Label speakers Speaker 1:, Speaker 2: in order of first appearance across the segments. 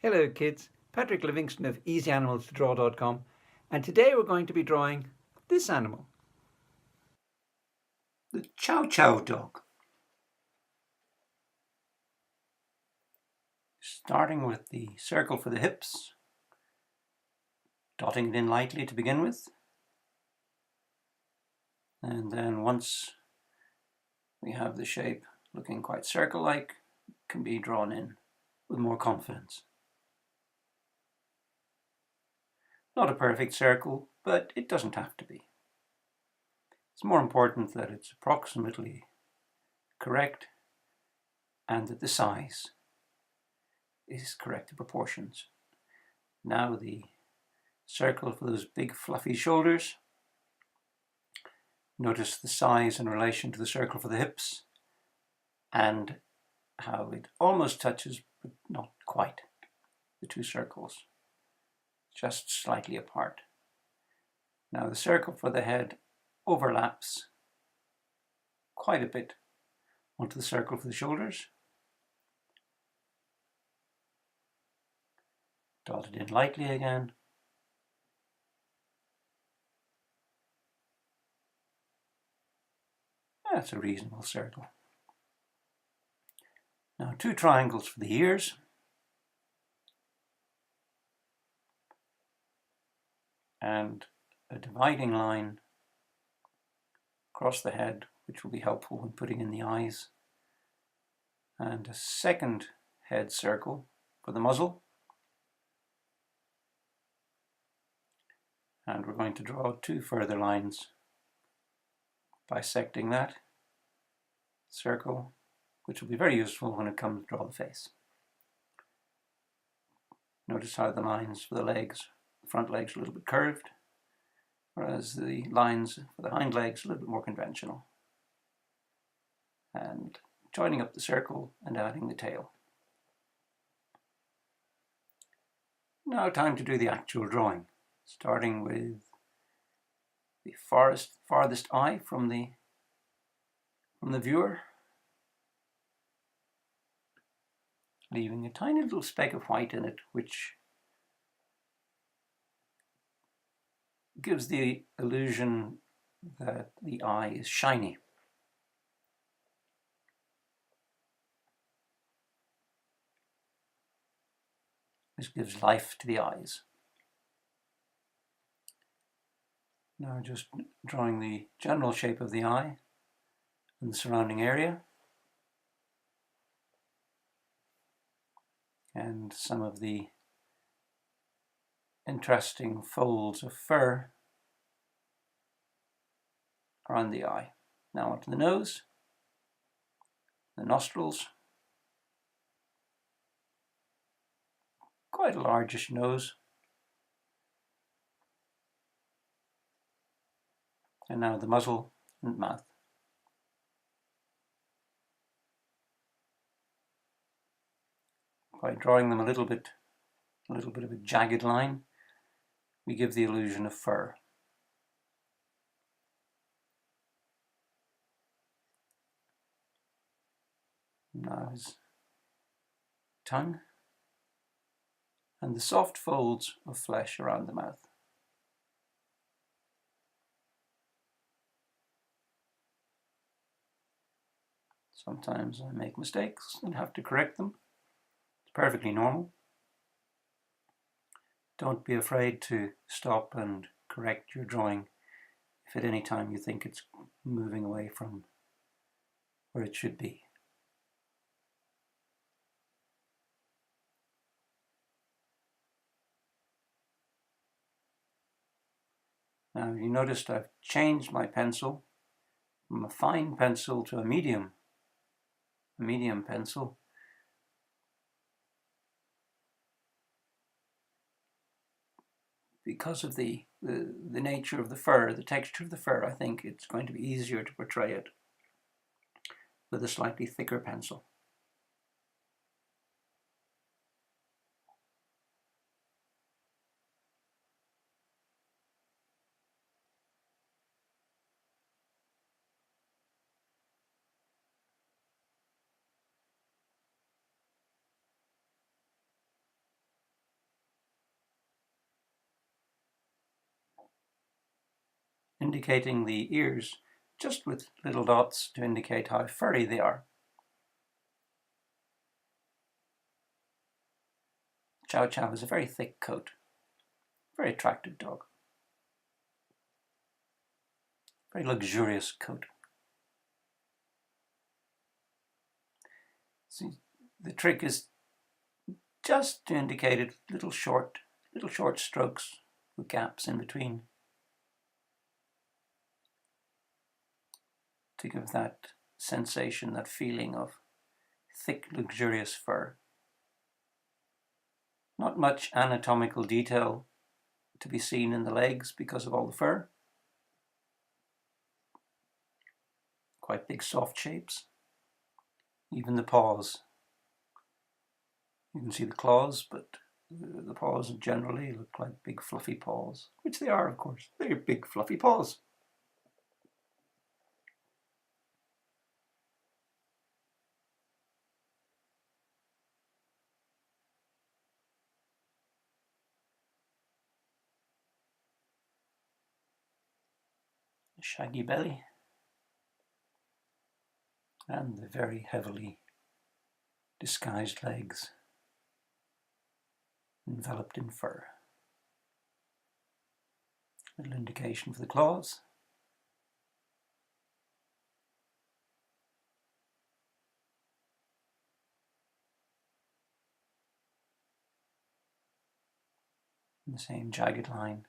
Speaker 1: Hello kids, Patrick Livingstone of EasyAnimalsToDraw.com, and today we're going to be drawing this animal. The Chow Chow dog. Starting with the circle for the hips, dotting it in lightly to begin with, and then once we have the shape looking quite circle-like, it can be drawn in with more confidence. Not a perfect circle, but it doesn't have to be. It's more important that it's approximately correct and that the size is correct in proportions. Now the circle for those big fluffy shoulders. Notice the size in relation to the circle for the hips and how it almost touches, but not quite, the two circles, just slightly apart. Now the circle for the head overlaps quite a bit onto the circle for the shoulders. Dot it in lightly again. That's a reasonable circle. Now two triangles for the ears. And a dividing line across the head, which will be helpful when putting in the eyes. And a second head circle for the muzzle. And we're going to draw two further lines bisecting that circle, which will be very useful when it comes to draw the face. Notice how the lines for the legs, the front legs, are a little bit curved, whereas the lines for the hind legs are a little bit more conventional. And joining up the circle and adding the tail. Now time to do the actual drawing, starting with the farthest eye from the viewer, leaving a tiny little speck of white in it, which gives the illusion that the eye is shiny. This gives life to the eyes. Now just drawing the general shape of the eye and the surrounding area, and some of the interesting folds of fur around the eye. Now onto the nose, the nostrils, quite a largish nose, and now the muzzle and mouth. By drawing them a little bit of a jagged line, we give the illusion of fur. Now his tongue and the soft folds of flesh around the mouth. Sometimes I make mistakes and have to correct them. It's perfectly normal. Don't be afraid to stop and correct your drawing if at any time you think it's moving away from where it should be. Now you noticed I've changed my pencil from a fine pencil to a medium pencil. Because of the nature of the fur, the texture of the fur, I think it's going to be easier to portray it with a slightly thicker pencil. indicating the ears just with little dots to indicate how furry they are. Chow Chow has a very thick coat, very attractive dog, very luxurious coat. See, the trick is just to indicate it, little short strokes with gaps in between, to give that sensation, that feeling of thick, luxurious fur. Not much anatomical detail to be seen in the legs because of all the fur. Quite big soft shapes. Even the paws. You can see the claws, but the paws generally look like big fluffy paws, which they are, of course. They're big fluffy paws. A shaggy belly. And the very heavily disguised legs, enveloped in fur. Little indication for the claws. And the same jagged line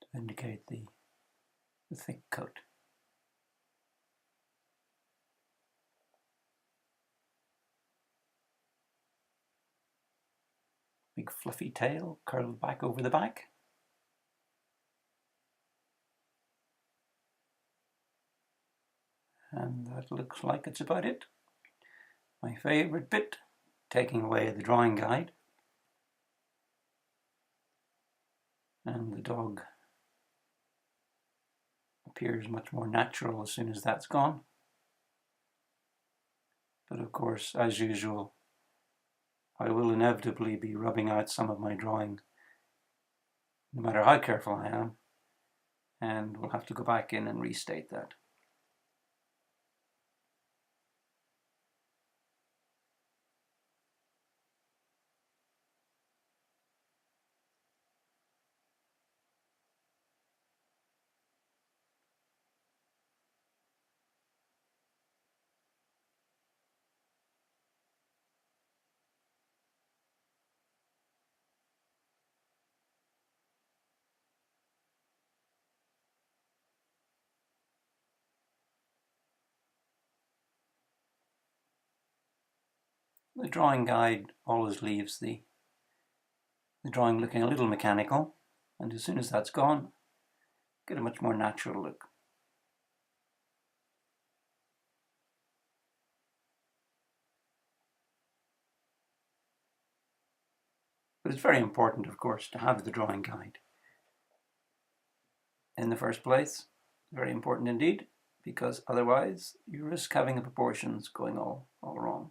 Speaker 1: to indicate the thick coat. Big fluffy tail curled back over the back. And that looks like it's about it. My favourite bit, taking away the drawing guide. And the dog appears much more natural as soon as that's gone. But of course, as usual, I will inevitably be rubbing out some of my drawing, no matter how careful I am, and we'll have to go back in and restate that. The drawing guide always leaves the drawing looking a little mechanical, and as soon as that's gone, get a much more natural look. But it's very important, of course, to have the drawing guide in the first place. Very important indeed, because otherwise you risk having the proportions going all wrong.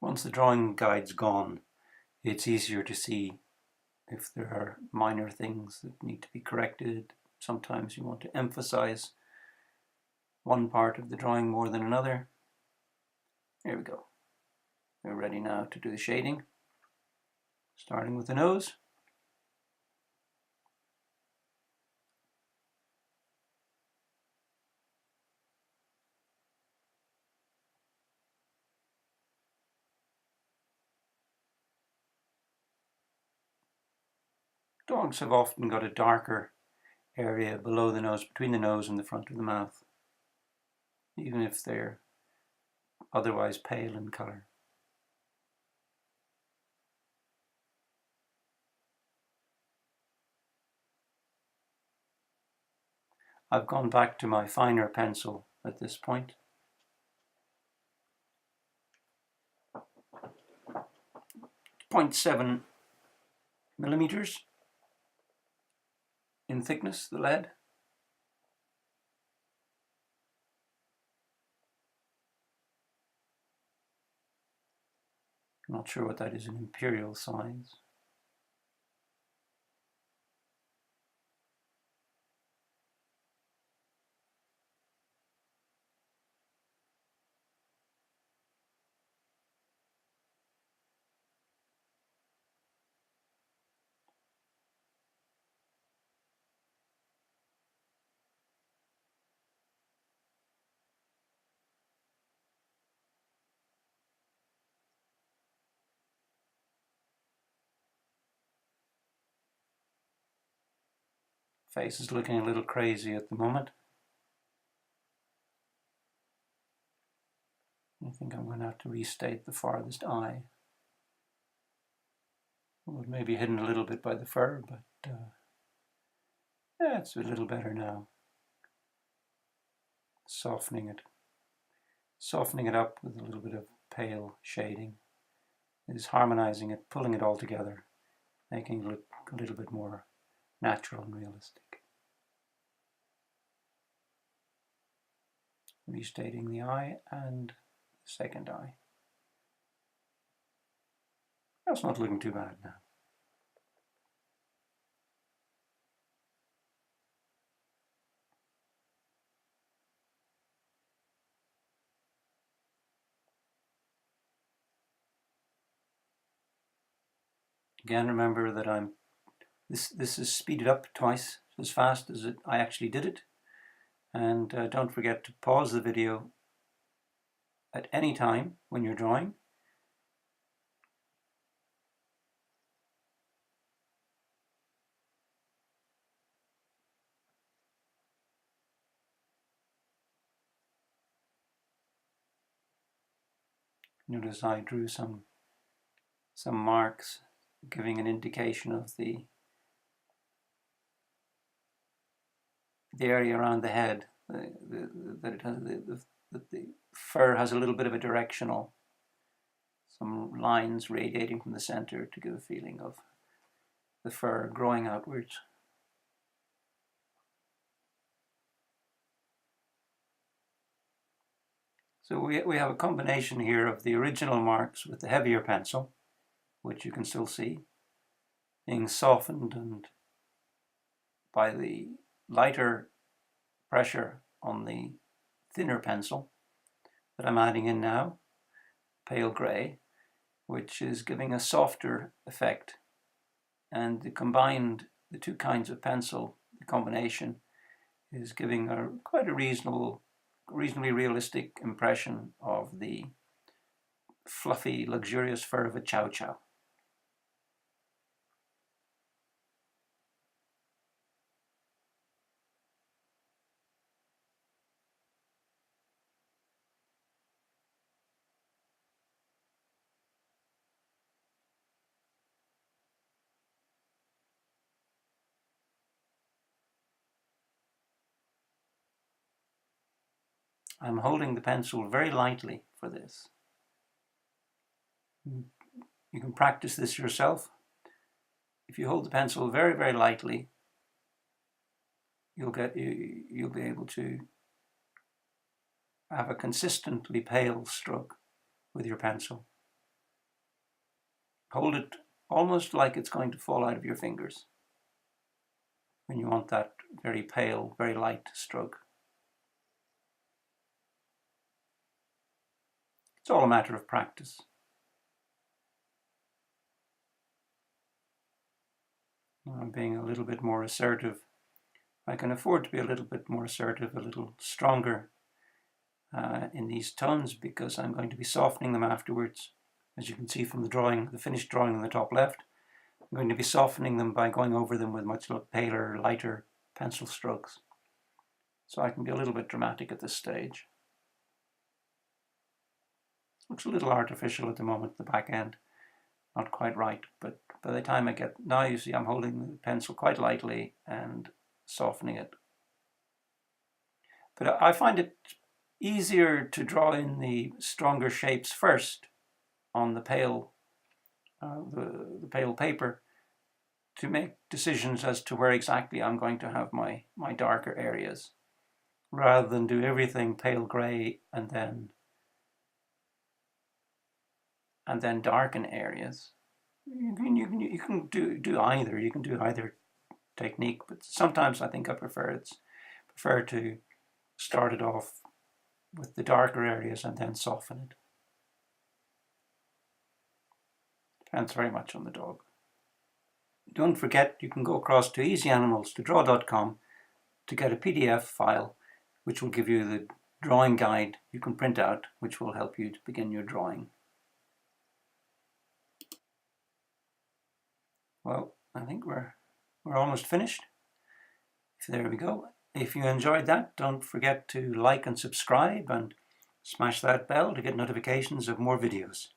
Speaker 1: Once the drawing guide's gone, it's easier to see if there are minor things that need to be corrected. Sometimes you want to emphasize one part of the drawing more than another. Here we go. We're ready now to do the shading, starting with the nose. Dogs have often got a darker area below the nose, between the nose and the front of the mouth, even if they're otherwise pale in colour. I've gone back to my finer pencil at this point. 0.7 millimeters in thickness, the lead. I'm not sure what that is in imperial size. Face is looking a little crazy at the moment. I think I'm going to have to restate the farthest eye. Well, it may be hidden a little bit by the fur, but yeah, it's a little better now. Softening it up with a little bit of pale shading is harmonizing it, pulling it all together, making it look a little bit more natural and realistic. Restating the eye and the second eye. That's not looking too bad now. Again, remember that this is speeded up twice as fast as I actually did it. And don't forget to pause the video at any time when you're drawing. Notice I drew some marks giving an indication of the area around the head, that the fur has a little bit of a directional, some lines radiating from the center to give a feeling of the fur growing outwards. So we have a combination here of the original marks with the heavier pencil, which you can still see, being softened and by the lighter pressure on the thinner pencil that I'm adding in now, pale grey, which is giving a softer effect. And the two kinds of pencil, the combination, is giving quite a reasonably realistic impression of the fluffy, luxurious fur of a Chow Chow. I'm holding the pencil very lightly for this. You can practice this yourself. If you hold the pencil very, very lightly, you'll be able to have a consistently pale stroke with your pencil. Hold it almost like it's going to fall out of your fingers when you want that very pale, very light stroke. It's all a matter of practice. I'm being a little bit more assertive. I can afford to be a little bit more assertive, a little stronger in these tones, because I'm going to be softening them afterwards. As you can see from the finished drawing on the top left, I'm going to be softening them by going over them with much paler, lighter pencil strokes. So I can be a little bit dramatic at this stage. Looks a little artificial at the moment, the back end. Not quite right, but by the time I get, now you see I'm holding the pencil quite lightly and softening it. But I find it easier to draw in the stronger shapes first on the pale paper to make decisions as to where exactly I'm going to have my darker areas, rather than do everything pale grey and then darken areas. You can do either. You can do either technique, but sometimes I think I prefer to start it off with the darker areas and then soften it. Depends very much on the dog. Don't forget, you can go across to easyanimals2draw.com to get a PDF file which will give you the drawing guide you can print out, which will help you to begin your drawing. Well, I think we're almost finished. There we go. If you enjoyed that, don't forget to like and subscribe and smash that bell to get notifications of more videos.